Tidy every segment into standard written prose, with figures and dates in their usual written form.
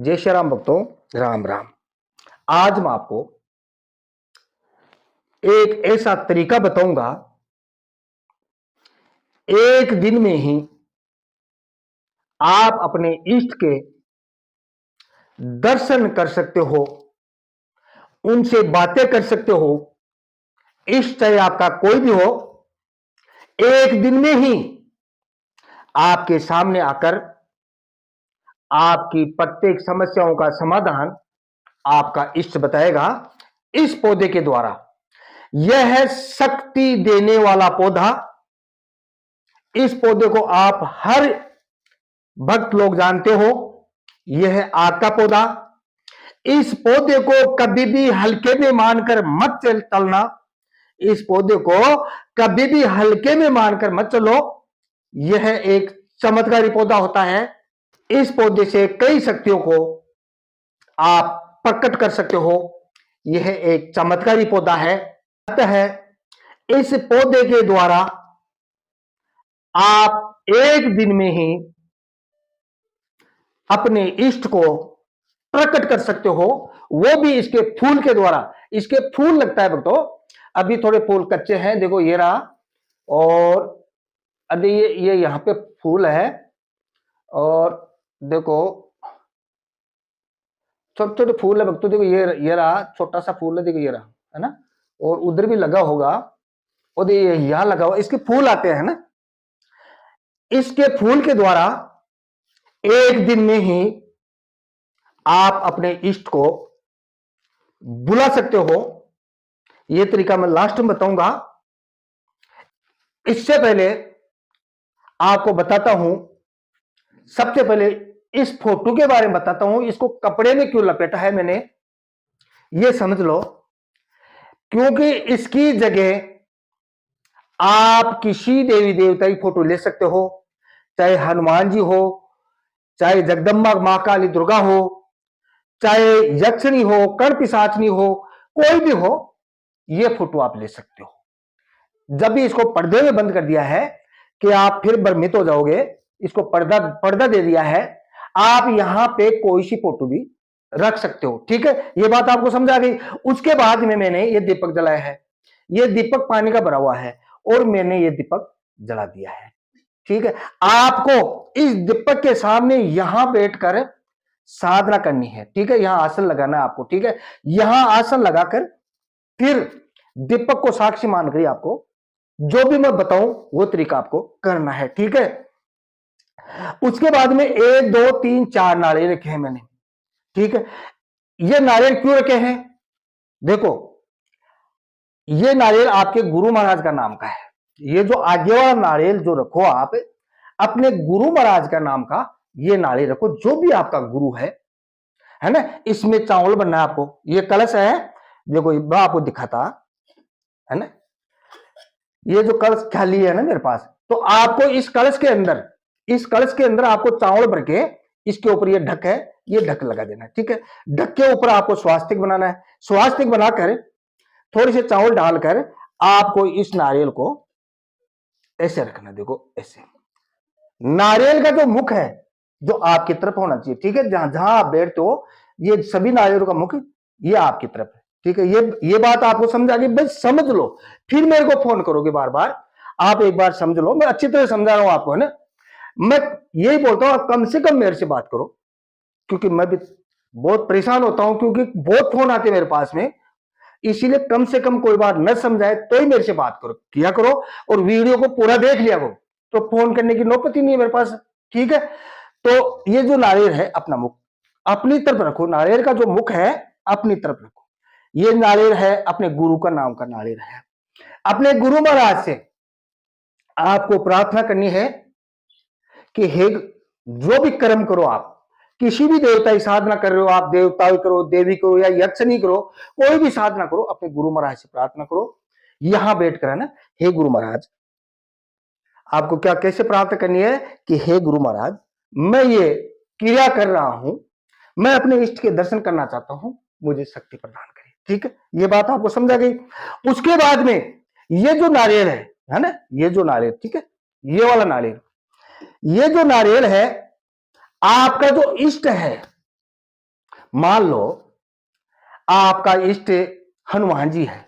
जय श्री राम भक्तों, राम राम। आज मैं आपको एक ऐसा तरीका बताऊंगा, एक दिन में ही आप अपने इष्ट के दर्शन कर सकते हो, उनसे बातें कर सकते हो। इष्ट चाहे आपका कोई भी हो, एक दिन में ही आपके सामने आकर आपकी प्रत्येक समस्याओं का समाधान आपका इष्ट बताएगा इस पौधे के द्वारा। यह है शक्ति देने वाला पौधा। इस पौधे को आप हर भक्त लोग जानते हो। यह है आग का पौधा। इस पौधे को कभी भी हल्के में मानकर मत चलना। इस पौधे को कभी भी हल्के में मानकर मत चलो। यह एक चमत्कारी पौधा होता है। इस पौधे से कई शक्तियों को आप प्रकट कर सकते हो। यह एक चमत्कारी पौधा है। अतः इस पौधे के द्वारा आप एक दिन में ही अपने इष्ट को प्रकट कर सकते हो, वो भी इसके फूल के द्वारा। इसके फूल लगता है भक्तों, अभी थोड़े फूल कच्चे हैं, देखो ये रहा, और अभी ये यहां पे फूल है, और देखो छोटे छोटे फूल है भक्तों। देखो ये रहा, छोटा सा फूल है, देखो ये रहा, है ना। और उधर भी लगा होगा, और ये यहां लगा हुआ, इसके फूल आते हैं ना। इसके फूल के द्वारा एक दिन में ही आप अपने इष्ट को बुला सकते हो। यह तरीका मैं लास्ट में बताऊंगा। इससे पहले आपको बताता हूं, सबसे पहले इस फोटो के बारे में बताता हूं। इसको कपड़े में क्यों लपेटा है मैंने, यह समझ लो। क्योंकि इसकी जगह आप किसी देवी देवता की फोटो ले सकते हो, चाहे हनुमान जी हो, चाहे जगदम्बा मां काली दुर्गा हो, चाहे यक्षिणी हो, कर्ण पिशाचनी हो, कोई भी हो, यह फोटो आप ले सकते हो। जब भी इसको पर्दे में बंद कर दिया है कि आप फिर भ्रमित हो जाओगे, इसको पर्दा दे दिया है, आप यहां पे कोई सी फोटो भी रख सकते हो। ठीक है, यह बात आपको समझ आ गई। उसके बाद में मैंने ये दीपक जलाया है। यह दीपक पानी का भरा हुआ है, और मैंने ये दीपक जला दिया है। ठीक है, आपको इस दीपक के सामने यहां बैठकर साधना करनी है। ठीक है, यहां आसन लगाना है आपको। ठीक है, यहां आसन लगाकर फिर दीपक को साक्षी मानकर आपको जो भी मैं बताऊं वो तरीका आपको करना है। ठीक है, उसके बाद में 1 2 3 4 नारियल रखे हैं मैंने। ठीक है, ये नारियल क्यों रखे हैं, देखो ये नारियल आपके गुरु महाराज का नाम का है। ये जो आगे वाला नारियल जो रखो आप, अपने गुरु महाराज का नाम का ये नारियल रखो, जो भी आपका गुरु है ना। इसमें चावल बनना है आपको। ये कलश है, देखो मैं आपको दिखाता, है ना। ये जो कलश खाली है ना मेरे पास, तो आपको इस कलश के अंदर आपको चावल भर के, इसके ऊपर ये ढक है, ये ढक लगा देना है। ठीक है, ढक के ऊपर आपको स्वास्तिक बनाना है। स्वास्तिक बनाकर थोड़े से चावल डालकर आपको इस नारियल को ऐसे रखना। देखो ऐसे, नारियल का जो मुख है जो आपकी तरफ होना चाहिए। ठीक है, जहां जहां आप बैठते हो, ये सभी नारियलों का मुख ये आपकी तरफ है। ठीक है, ये बात आपको समझ आ गई, बस समझ लो, फिर मेरे को फोन करोगे बार बार। आप एक बार समझ लो, मैं अच्छी तरह समझा रहा हूं आपको, है ना। मैं यही बोलता हूं, कम से कम मेरे से बात करो, क्योंकि मैं भी बहुत परेशान होता हूं, क्योंकि बहुत फोन आते हैं मेरे पास में। इसीलिए कम से कम कोई बात न समझाए तो ही मेरे से बात करो, किया करो, और वीडियो को पूरा देख लिया करो, तो फोन करने की नौबत ही नहीं है मेरे पास। ठीक है, तो ये जो नारियल है, अपना मुख अपनी तरफ रखो। नारियल का जो मुख है अपनी तरफ रखो। ये नारियल है अपने गुरु का नाम का नारियल है। अपने गुरु महाराज से आपको प्रार्थना करनी है कि हे, जो भी कर्म करो, आप किसी भी देवता की साधना कर रहे हो, आप देवता करो, देवी करो, या यक्षिणी करो, कोई भी साधना करो, अपने गुरु महाराज से प्रार्थना करो यहां बैठकर, है ना। हे गुरु महाराज, आपको क्या कैसे प्रार्थना करनी है कि हे गुरु महाराज, मैं ये क्रिया कर रहा हूं, मैं अपने इष्ट के दर्शन करना चाहता हूं, मुझे शक्ति प्रदान करें। ठीक है, ये बात आपको समझ आ गई। उसके बाद में ये जो नारियल है ना, ये जो नारियल, ठीक है, ये वाला नारियल, ये जो नारियल है, आपका जो इष्ट है मान लो आपका इष्ट हनुमान जी है,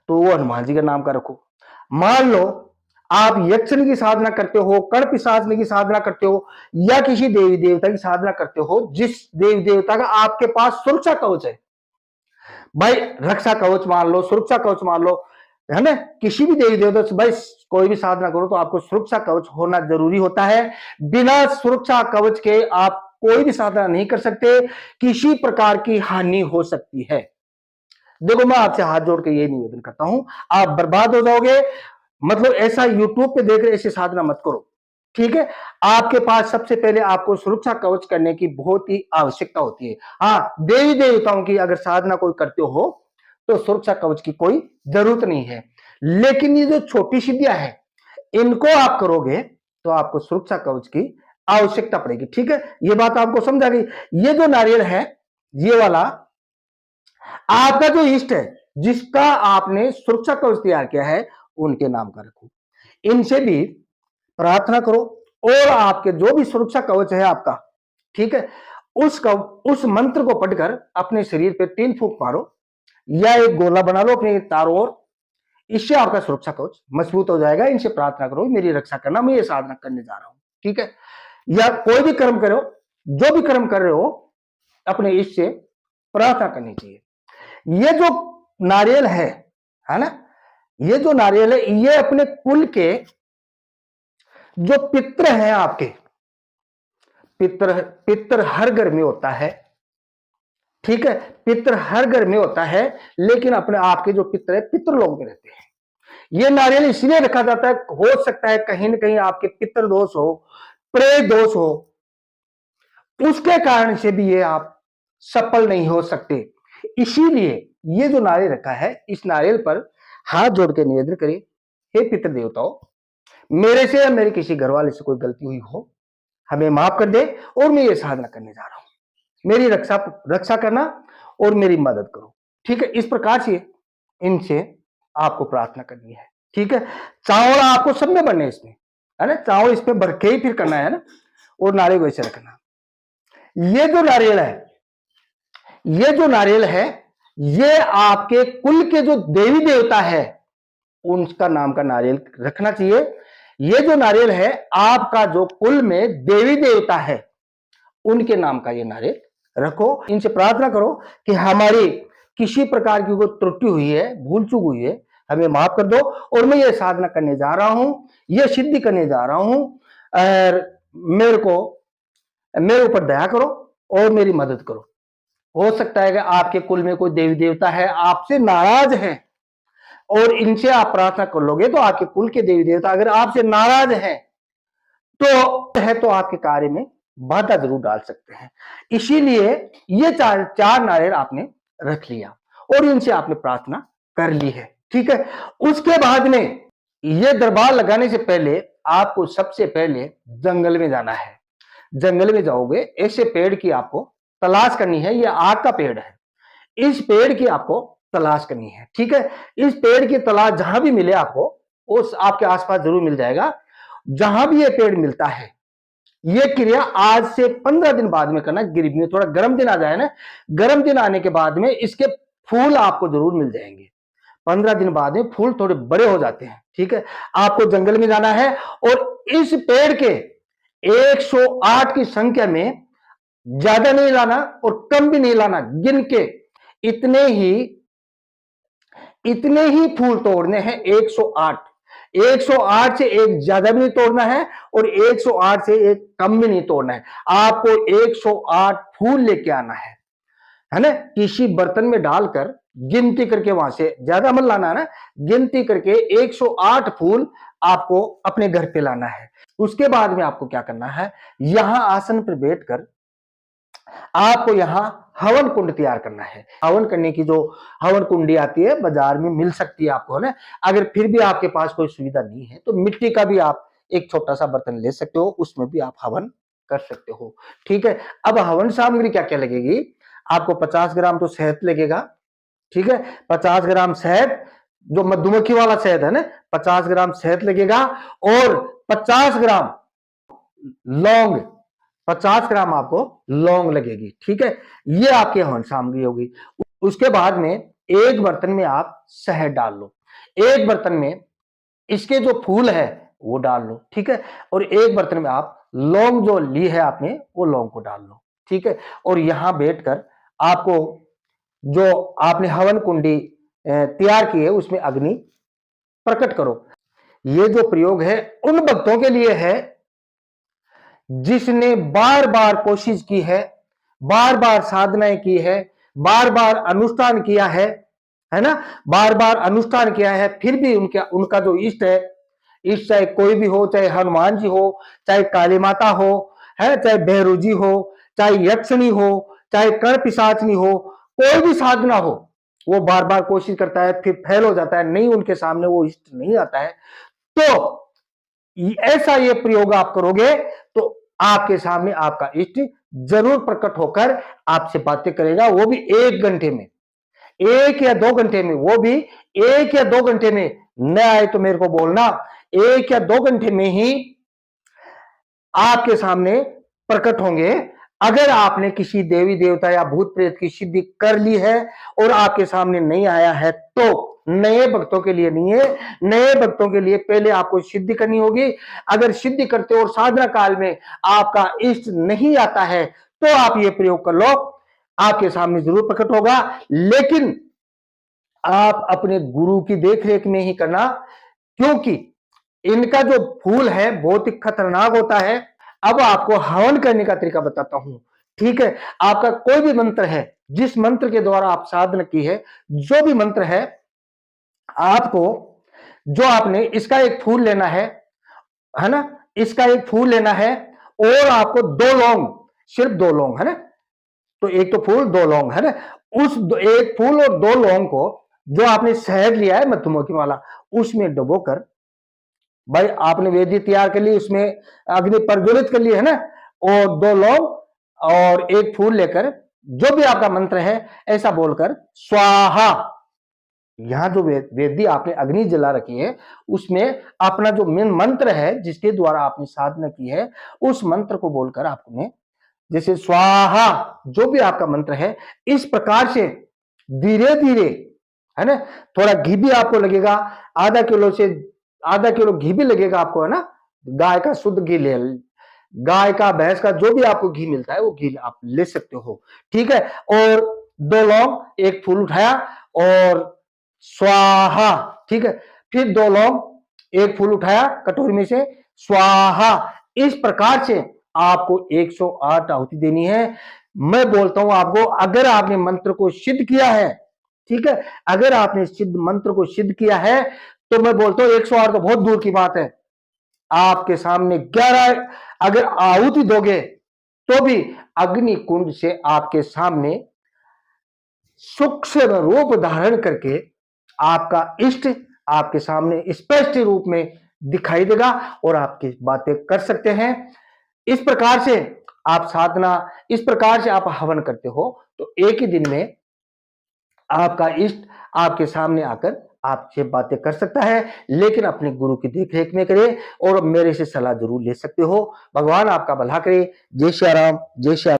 तो वो हनुमान जी का नाम का रखो। मान लो आप यक्षिणी की साधना करते हो, कण पिशाचनी की साधना करते हो, या किसी देवी देवता की साधना करते हो जिस देवी देवता का आपके पास सुरक्षा कवच है, भाई रक्षा कवच मान लो, सुरक्षा कवच मान लो, है ना, किसी भी देवी देवता से भाई कोई भी साधना करो तो आपको सुरक्षा कवच होना जरूरी होता है। बिना सुरक्षा कवच के आप कोई भी साधना नहीं कर सकते, किसी प्रकार की हानि हो सकती है। देखो मैं आपसे हाथ जोड़ के ये निवेदन करता हूं, आप बर्बाद हो जाओगे, मतलब ऐसा यूट्यूब पे देख रहे ऐसी साधना मत करो, ठीक है। आपके पास सबसे पहले आपको सुरक्षा कवच करने की बहुत ही आवश्यकता होती है। हाँ, देवी देवताओं की अगर साधना कोई करते हो तो सुरक्षा कवच की कोई जरूरत नहीं है, लेकिन ये जो छोटी सिद्धियां है इनको आप करोगे तो आपको सुरक्षा कवच की आवश्यकता पड़ेगी, ठीक है। ये बात आपको समझ आ गई। ये जो नारियल है, ये वाला आपका जो इष्ट है जिसका आपने सुरक्षा कवच तैयार किया है उनके नाम का रखो, इनसे भी प्रार्थना करो, और आपके जो भी सुरक्षा कवच है आपका, ठीक है, उस मंत्र को पढ़कर अपने शरीर पे 3 फूंक मारो, या एक गोला बना लो अपने चारों ओर, इससे आपका सुरक्षा कवच मजबूत हो जाएगा। इनसे प्रार्थना करो मेरी रक्षा करना, मैं ये साधना करने जा रहा हूं, ठीक है। या कोई भी कर्म करो, जो भी कर्म कर रहे हो अपने इष्ट से प्रार्थना करनी चाहिए। ये जो नारियल है ना, ये जो नारियल है ये अपने कुल के जो पित्र हैं आपके, पित्र पित्र हर घर में होता है, ठीक है, पित्र हर घर में होता है, लेकिन अपने आपके जो पित्र है पितृलोक में रहते हैं। ये नारियल इसलिए रखा जाता है, हो सकता है कहीं ना कहीं आपके पितृ दोष हो, प्रेत दोष हो, उसके कारण से भी ये आप सफल नहीं हो सकते। इसीलिए ये जो नारियल रखा है, इस नारियल पर हाथ जोड़ के निवेदन करिए, हे पितृ देवताओं, मेरे से या मेरे किसी घर वाले से कोई गलती हुई हो हमें माफ कर दे, और मैं ये साधना करने जा रहा हूं, मेरी रक्षा करना और मेरी मदद करो, ठीक है। इस प्रकार से इनसे आपको प्रार्थना करनी है, ठीक है। चावल आपको सब में बनने इसमें, है ना, चावल इसमें भर के ही फिर करना है ना, और नारियल को ऐसे रखना। ये जो नारियल है, ये जो नारियल है, ये आपके कुल के जो देवी देवता है उनका नाम का नारियल रखना चाहिए। ये जो नारियल है आपका जो कुल में देवी देवता है उनके नाम का ये नारियल रखो, इनसे प्रार्थना करो कि हमारी किसी प्रकार की कोई त्रुटि हुई है, भूल चूक हुई है, हमें माफ कर दो, और मैं ये साधना करने जा रहा हूं, ये सिद्धि करने जा रहा हूं, और मेरे ऊपर दया करो और मेरी मदद करो। हो सकता है कि आपके कुल में कोई देवी देवता है आपसे नाराज है, और इनसे आप प्रार्थना कर लोगे तो आपके कुल के देवी देवता अगर आपसे नाराज हैं तो आपके कार्य में बाधा जरूर डाल सकते हैं। इसीलिए ये चार नारियल आपने रख लिया और इनसे आपने प्रार्थना कर ली है, ठीक है। उसके बाद में ये दरबार लगाने से पहले आपको सबसे पहले जंगल में जाना है। जंगल में जाओगे, ऐसे पेड़ की आपको तलाश करनी है, ये आग का पेड़ है, इस पेड़ की आपको तलाश करनी है, ठीक है। इस पेड़ की तलाश जहां भी मिले आपको, उस आपके आसपास जरूर मिल जाएगा। जहां भी ये पेड़ मिलता है, ये क्रिया आज से 15 दिन बाद में करना। गिरवी में थोड़ा गर्म दिन आ जाए ना, गर्म दिन आने के बाद में इसके फूल आपको जरूर मिल जाएंगे। 15 दिन बाद में फूल थोड़े बड़े हो जाते हैं, ठीक है। आपको जंगल में जाना है और इस पेड़ के 108 की संख्या में, ज्यादा नहीं लाना और कम भी नहीं लाना, गिन के इतने ही फूल तोड़ने हैं। 108 से एक ज्यादा भी नहीं तोड़ना है और 108 से एक कम भी नहीं तोड़ना है। आपको 108 फूल लेके आना है ना, किसी बर्तन में डालकर गिनती करके, वहां से ज्यादा मत लाना है ना, गिनती करके 108 फूल आपको अपने घर पे लाना है। उसके बाद में आपको क्या करना है, यहां आसन पर बैठकर आपको यहां हवन कुंड तैयार करना है। हवन करने की जो हवन कुंडी आती है बाजार में मिल सकती है आपको, है ना। अगर फिर भी आपके पास कोई सुविधा नहीं है तो मिट्टी का भी आप एक छोटा सा बर्तन ले सकते हो, उसमें भी आप हवन कर सकते हो, ठीक है। अब हवन सामग्री क्या क्या लगेगी, आपको 50 ग्राम तो शहद लगेगा, ठीक है। 50 ग्राम शहद, जो मधुमक्खी वाला शहद है ना, 50 ग्राम शहद लगेगा, और 50 ग्राम लौंग, 50 ग्राम आपको लौंग लगेगी, ठीक है। ये आपकी हवन सामग्री होगी। उसके बाद में एक बर्तन में आप शहद डाल लो, एक बर्तन में इसके जो फूल है वो डाल लो, ठीक है। और एक बर्तन में आप लौंग जो ली है आपने वो लौंग को डाल लो, ठीक है। और यहां बैठकर आपको जो आपने हवन कुंडी तैयार की है उसमें अग्नि प्रकट करो। ये जो प्रयोग है उन भक्तों के लिए है जिसने बार बार कोशिश की है, बार बार साधनाएं की है, बार बार अनुष्ठान किया है ना, बार बार अनुष्ठान किया है, फिर भी उनका जो इष्ट है, इष्ट चाहे कोई भी हो, चाहे हनुमान जी हो, चाहे काली माता हो, है चाहे भैरू जी हो, चाहे यक्षिणी हो, चाहे कर्ण पिशाचनी हो, कोई भी साधना हो, वो बार बार कोशिश करता है, फिर फेल हो जाता है, नहीं उनके सामने वो इष्ट नहीं आता है। तो ऐसा ये प्रयोग आप करोगे तो आपके सामने आपका इष्ट जरूर प्रकट होकर आपसे बातें करेगा, वो भी 1 घंटे में, 1 या 2 घंटे में, वो भी 1 या 2 घंटे में। न आए तो मेरे को बोलना, 1 या 2 घंटे में ही आपके सामने प्रकट होंगे। अगर आपने किसी देवी देवता या भूत प्रेत की सिद्धि कर ली है और आपके सामने नहीं आया है तो नए भक्तों के लिए नहीं है, नए भक्तों के लिए पहले आपको सिद्धि करनी होगी। अगर सिद्धि करते और साधना काल में आपका इष्ट नहीं आता है तो आप ये प्रयोग कर लो, आपके सामने जरूर प्रकट होगा। लेकिन आप अपने गुरु की देखरेख में ही करना, क्योंकि इनका जो फूल है बहुत ही खतरनाक होता है। अब आपको हवन करने का तरीका बताता हूं, ठीक है। आपका कोई भी मंत्र है, जिस मंत्र के द्वारा आप साधना की है, जो भी मंत्र है, आपको जो आपने इसका एक फूल लेना है ना, इसका एक फूल लेना है और आपको 2 लौंग, सिर्फ 2 लौंग, है ना। तो एक तो फूल 2 लौंग, है ना। उस एक फूल और 2 लौंग को जो आपने शहद लिया है मधुमक्खी वाला, उसमें डुबोकर, भाई आपने वेदी तैयार कर ली, उसमें अग्नि प्रज्वलित कर ली है ना, और 2 लौंग और एक फूल लेकर जो भी आपका मंत्र है ऐसा बोलकर स्वाहा, यहां जो वेदी आपने अग्नि जला रखी है उसमें अपना जो मेन मंत्र है जिसके द्वारा आपने साधना की है उस मंत्र को बोलकर आपने, जैसे स्वाहा जो भी आपका मंत्र है, इस प्रकार से धीरे धीरे, है ना। थोड़ा घी भी आपको लगेगा, आधा किलो घी भी लगेगा आपको, है ना। गाय का शुद्ध घी ले, गाय का भैंस का जो भी आपको घी मिलता है वो घी आप ले सकते हो, ठीक है। और 2 लौंग एक फूल उठाया और स्वाहा, ठीक है। फिर 2 लौंग एक फूल उठाया कटोरी में से, स्वाहा। इस प्रकार से आपको 108 आहुति देनी है। मैं बोलता हूं आपको, अगर आपने मंत्र को सिद्ध किया है, ठीक है, अगर आपने सिद्ध मंत्र को सिद्ध किया है तो मैं बोलता हूं 108 तो बहुत दूर की बात है, आपके सामने 11 अगर आहुति दोगे तो भी अग्नि कुंड से आपके सामने सूक्ष्म रूप धारण करके आपका इष्ट आपके सामने स्पष्ट रूप में दिखाई देगा और आपकी बातें कर सकते हैं। इस प्रकार से आप साधना, इस प्रकार से आप हवन करते हो तो एक ही दिन में आपका इष्ट आपके सामने आकर आपसे बातें कर सकता है। लेकिन अपने गुरु की देखरेख में करें और मेरे से सलाह जरूर ले सकते हो। भगवान आपका भला करे। जय श्री राम, जय श्री